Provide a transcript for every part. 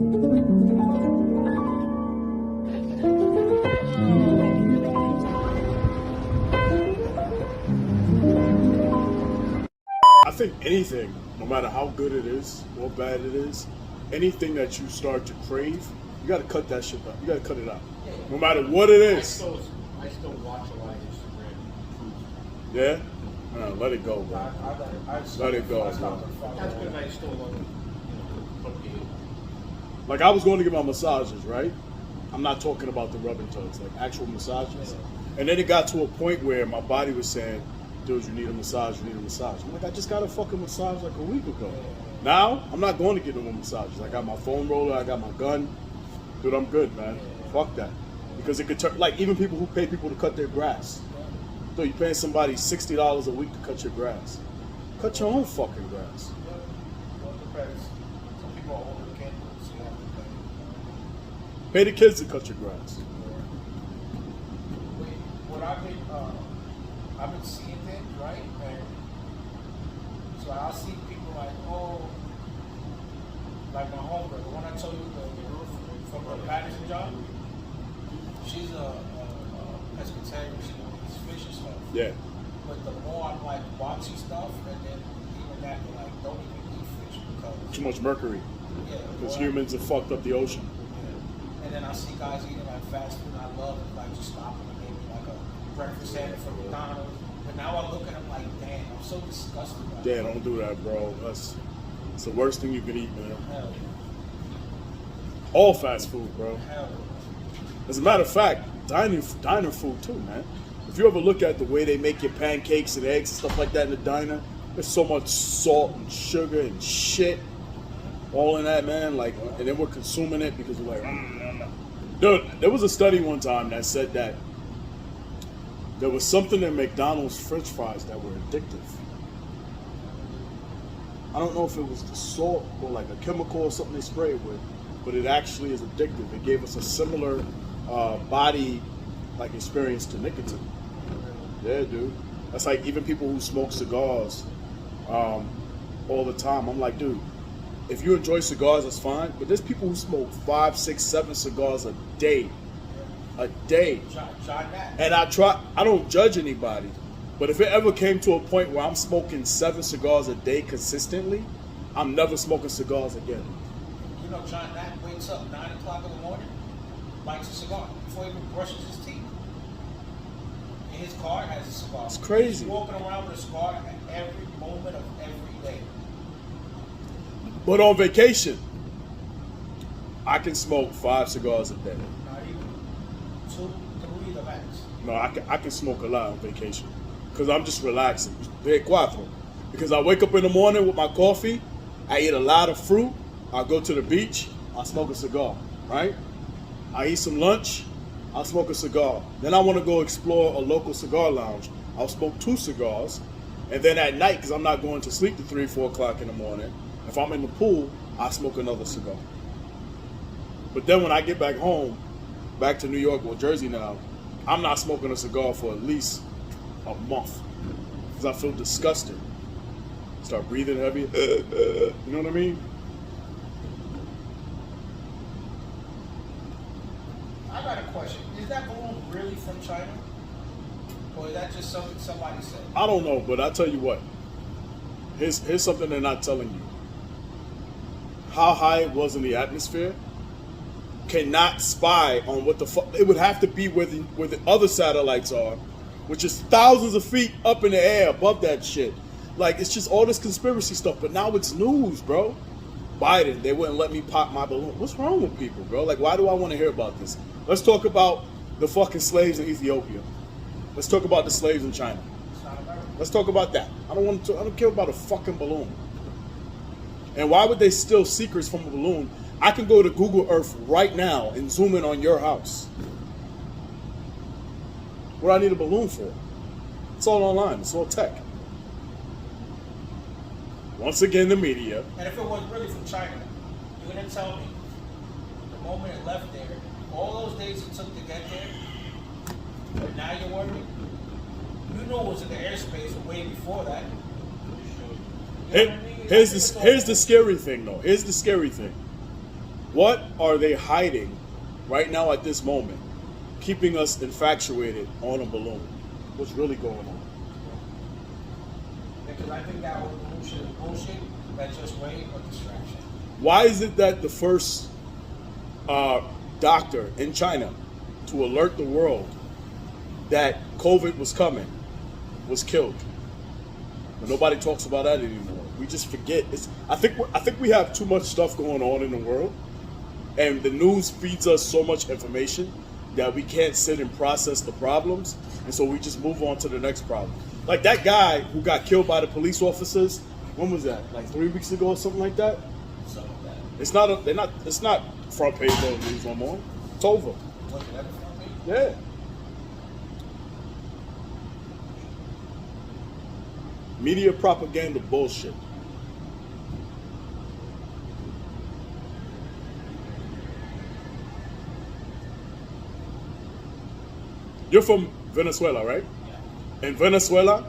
I think anything, no matter how good it is or bad it is, anything that you start to crave, you gotta cut that shit out. You gotta cut it out. No matter what it is. I still watch a lot of Instagram foods. Yeah? Let it go, bro. Let it go, bro. That's because I still love cooking. Like, I was going to get my massages, right? I'm not talking about the rubbing tugs, like actual massages. And then it got to a point where my body was saying, dude, you need a massage, you need a massage. I'm like, I just got a fucking massage like a week ago. Now, I'm not going to get no more massages. I got my foam roller, I got my gun. Dude, I'm good, man. Fuck that. Because it could turn, like, even people who pay people to cut their grass. Dude, you're paying somebody $60 a week to cut your grass. Cut your own fucking grass. Well, it depends. Some people are older, can't do it, so you have to pay. Pay the kids to cut your grass. Wait, what I've been seeing things, right? And so I'll see people like, oh, like my homegirl, the one I told you, the girl from her Patterson job. She's a pescatarian. She eats fish and stuff. Yeah. But the more I'm like watching stuff, and then even that, they're like, don't even eat fish because Too much mercury. yeah, Because well, humans have fucked up the ocean. yeah. And then I see guys eating like fast food, and I love it. Like just stopping and maybe like a breakfast sandwich from McDonald's. But now I look at them like, damn, I'm so disgusted. By Yeah, don't do that, bro. It's the worst thing you can eat, man. Hell, All fast food, bro. hell. As a matter of fact, diner food too, man. If you ever look at the way they make your pancakes and eggs and stuff like that in the diner, there's so much salt and sugar and shit all in that, man. Like, and then we're consuming it because we're like, Dude, there was a study one time that said that there was something in McDonald's French fries that were addictive. I don't know if it was the salt or like a chemical or something they spray it with, but it actually is addictive. It gave us a similar body like experience to nicotine. Yeah, dude. That's like even people who smoke cigars all the time. I'm like, dude, if you enjoy cigars, that's fine. But there's people who smoke 5, 6, 7 cigars a day. A day. Try that. And I don't judge anybody. But if it ever came to a point where I'm smoking 7 cigars a day consistently, I'm never smoking cigars again. You know, John Knapp wakes up 9 o'clock in the morning, lights a cigar before he even brushes his teeth. In his car has a cigar. It's crazy. He's walking around with a cigar at every moment of every day. But on vacation, I can smoke 5 cigars a day. Not even 2, 3 the max. No, I can smoke a lot on vacation because I'm just relaxing. De cuatro. Because I wake up in the morning with my coffee, I eat a lot of fruit, I go to the beach, I smoke a cigar, right? I eat some lunch, I'll smoke a cigar. Then I want to go explore a local cigar lounge. I'll smoke 2 cigars. And then at night, because I'm not going to sleep to 3, 4 o'clock in the morning, if I'm in the pool, I smoke another cigar. But then when I get back home, back to New York or Jersey now, I'm not smoking a cigar for at least a month because I feel disgusted. Start breathing heavy. You know what I mean? I got a question. Is that balloon really from China? Or is that just something somebody said? I don't know, but I tell you what. Here's something they're not telling you. How high it was in the atmosphere cannot spy on what the fuck. It would have to be where the other satellites are, which is thousands of feet up in the air above that shit. Like, it's just all this conspiracy stuff, but now it's news, bro. Biden, they wouldn't let me pop my balloon. What's wrong with people, bro? Like, why do I want to hear about this? Let's talk about the fucking slaves in Ethiopia. Let's talk about the slaves in China. Let's talk about that. I don't care about a fucking balloon. And why would they steal secrets from a balloon? I can go to Google Earth right now and zoom in on your house. What do I need a balloon for? It's all online. It's all tech. Once again, the media. And if it was really from China, you're going to tell me the moment it left there, all those days it took to get there, and now you're worried? You know it was in the airspace way before that. You know what I mean? Here's the scary thing, though. Here's the scary thing. What are they hiding right now at this moment, keeping us infatuated on a balloon? What's really going on? Because I think that whole bullshit is bullshit. That's just way of distraction. Why is it that the first doctor in China to alert the world that COVID was coming was killed? But nobody talks about that anymore. We just forget. I think we have too much stuff going on in the world, and the news feeds us so much information that we can't sit and process the problems, and so we just move on to the next problem. Like that guy who got killed by the police officers. When was that? Like 3 weeks ago or something like that. Something like that. It's not front page of the news no more. It's over. Was it ever front page? Yeah. Media propaganda bullshit. You're from Venezuela, right? Yeah. In Venezuela,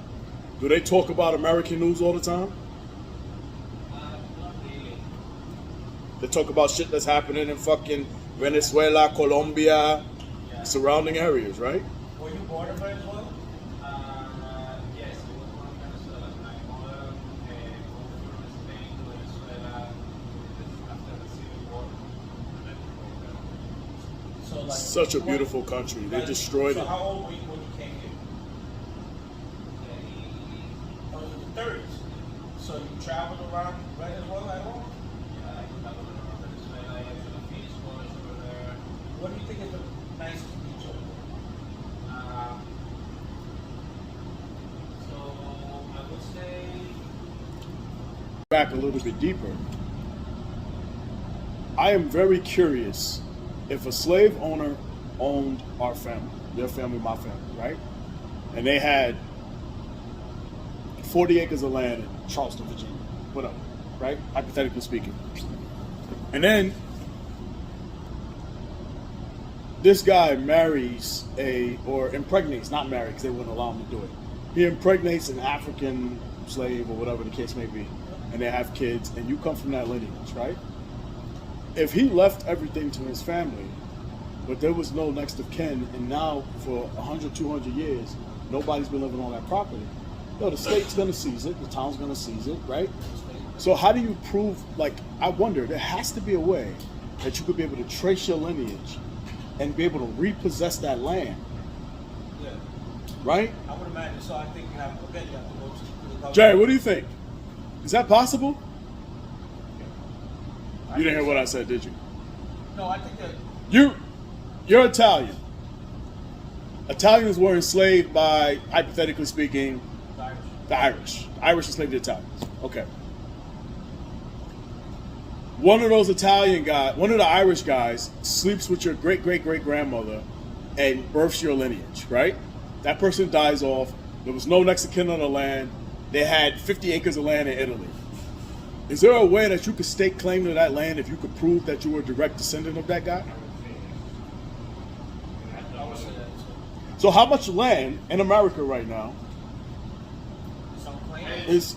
do they talk about American news all the time? Not really. They talk about shit that's happening in fucking Venezuela, Colombia, Yeah. surrounding areas, right? Were you born in Venezuela? Yes, it was born in Venezuela. My mother moved from Spain to Venezuela after the Civil War. So like Such a beautiful country. They destroyed so it. how old were you when you came here? Oh, in the 30s. So you traveled around Venezuela at all? What do you think is the nicest beach over there? So I would say Back a little bit deeper. I am very curious if a slave owner owned our family, your family, my family, right? And they had 40 acres of land in Charleston, Virginia, whatever, right? Hypothetically speaking. And then this guy marries or impregnates, not married because they wouldn't allow him to do it. He impregnates an African slave or whatever the case may be, and they have kids, and you come from that lineage, right? If he left everything to his family, but there was no next of kin, and now for 100, 200 years, nobody's been living on that property, the state's gonna seize it, the town's gonna seize it, right? So how do you prove, like, I wonder, there has to be a way that you could be able to trace your lineage and be able to repossess that land, Yeah. right? I would imagine. So I think you have to go to the government. Jerry, what do you think? Is that possible? You didn't hear what I said, did you? No, I think that You're Italian. Italians were enslaved by, hypothetically speaking, the Irish. the Irish. The Irish enslaved the Italians. Okay. One of those one of the Irish guys sleeps with your great-great-great-grandmother and births your lineage, right? That person dies off. There was no next of kin on the land. They had 50 acres of land in Italy. Is there a way that you could stake claim to that land if you could prove that you were a direct descendant of that guy? I would say that. So how much land in America right now Some claim. is,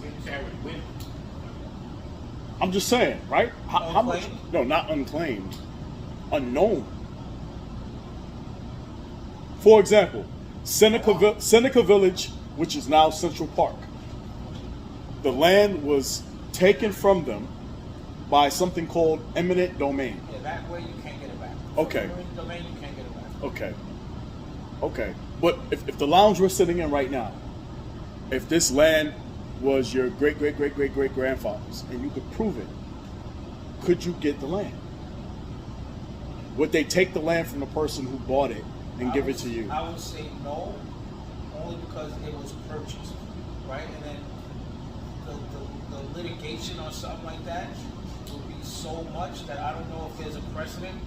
I'm just saying, right? How much? Unclaimed? No, not unclaimed. Unknown. For example, Seneca Village, which is now Central Park. The land was taken from them by something called eminent domain. Yeah, that way you can't get it back. Okay. Eminent domain, you can't get it back. Okay. But if the lounge we're sitting in right now, if this land was your great-great-great-great-great-grandfather's and you could prove it, could you get the land? Would they take the land from the person who bought it and give it to you? I would say no, only because it was purchased, right? And then the litigation or something like that would be so much that I don't know if there's a precedent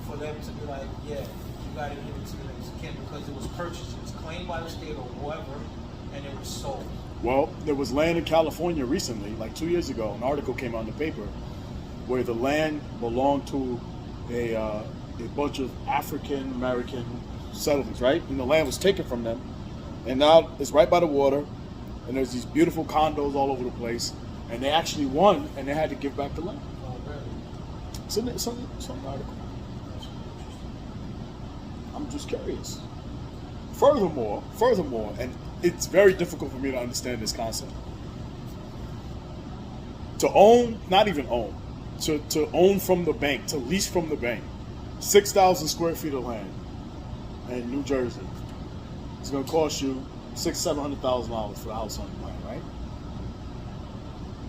for them to be like, yeah, you got to give it to the next of kin because it was purchased, it was claimed by the state or whoever, and it was sold. Well, there was land in California recently, like 2 years ago, an article came out in the paper where the land belonged to a bunch of African American settlers, right? And the land was taken from them, and now it's right by the water, and there's these beautiful condos all over the place, and they actually won, and they had to give back the land. Oh, really? It's an article. That's interesting. I'm just curious. Furthermore, and it's very difficult for me to understand this concept. To own, not even own, to own from the bank, to lease from the bank, 6,000 square feet of land in New Jersey. It's going to cost you $700,000 for the house on the land, right?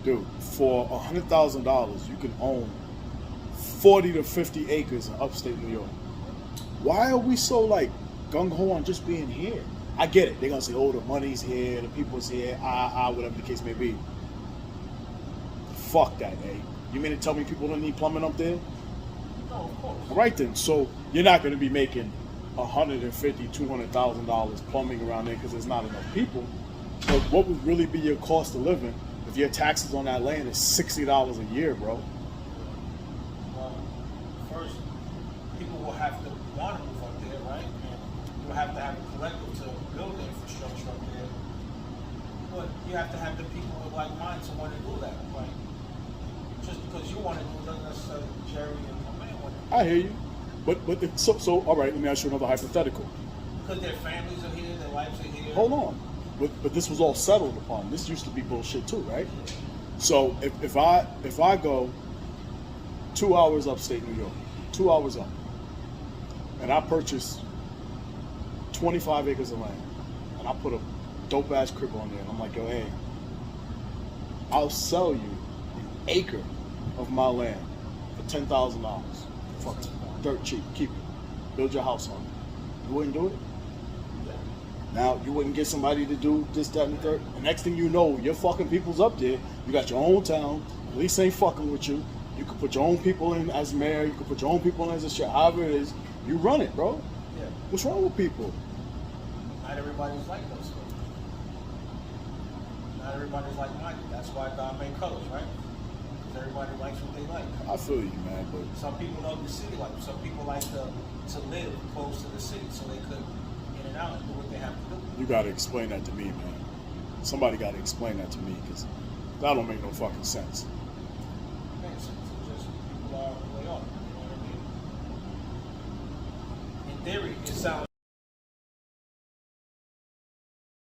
Dude, for $100,000, you can own 40 to 50 acres in upstate New York. Why are we so like gung-ho on just being here? I get it. They're going to say, oh, the money's here, the people's here, whatever the case may be. Fuck that, eh? You mean to tell me people don't need plumbing up there? No, of course. All right then. So you're not going to be making $150,000, $200,000 plumbing around there because there's not enough people. But what would really be your cost of living if your taxes on that land is $60 a year, bro? Well, first, people will have to want to move up there, right? And you'll have to have a collective to build the infrastructure up there. But you have to have the people with like minds to want to do that, right? Just because you want to do it doesn't necessarily Jerry and my man want to. I hear you. But so all right, let me ask you another hypothetical. Because their families are here, their lives are here. Hold on. But this was all settled upon. This used to be bullshit too, right? So if I go 2 hours upstate New York, 2 hours up, and I purchase 25 acres of land, and I put a dope ass crib on there, and I'm like, yo, hey, I'll sell you an acre of my land for $10,000. Fuck it. Dirt cheap, keep it. Build your house on it. You wouldn't do it? Now, you wouldn't get somebody to do this, that, and the third. The next thing you know, your fucking people's up there. You got your own town. Police ain't fucking with you. You can put your own people in as mayor. You can put your own people in as a sheriff. However it is, you run it, bro. Yeah. What's wrong with people? Not everybody's like those. Not everybody's like minded. That's why God made colors, right? Because everybody likes what they like. I feel you, man, but Some people love the city life. Some people like to live close to the city so they could in and out and do what they have to do. you got to explain that to me, man. Somebody got to explain that to me because that don't make no fucking sense. Makes sense. It's just people are who they are. You know what I mean? In theory, it sounds